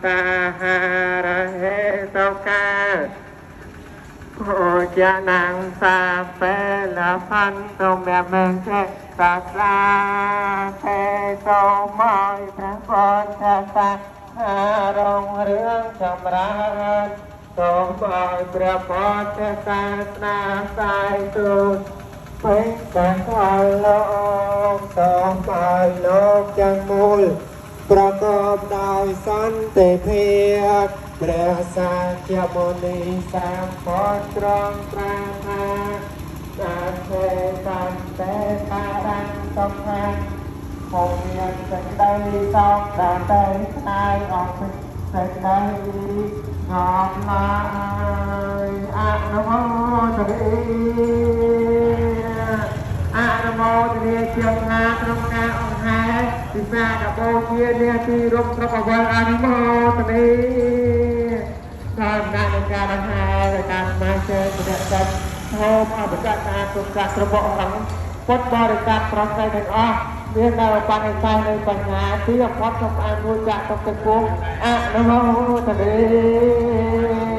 ตาหาระเหตุกาโอจะนางสาเปละพันตรงแบบเมืองเทศสาเทโตมอยพระพรชาตารงเรื่องชำระโตมอยพระพรชาตานาสายสุดเป็นการทอดโลกโตมอยโลกจังมูลประกอบដោយសន្តិភាពព្រះសាជ្ជមុនីសម្ពោធត្រង់ប្រាថ្នាសាទេសន្តិការังសំខាន់คงមានសេចក្តីសុខដល់តែស្ដាយអស់សេចក្តីងំឡាយអនុមោទនីអនុមោទនីជាងាក្នុងការអង្គហែពិសាកបោជានាទីរំប្រកបអនុមោទនីតាមដានការអង្គហែការមកជើងព្រះសត្វហូបអបកតាទុក្ខរបស់អង្គពុទ្ធបរិស័ទប្រកបទាំងអស់មានដល់បញ្ហានៃបញ្ហាទីអផុតក្នុងអានុចាក់ទុកគុំអនុមោទនី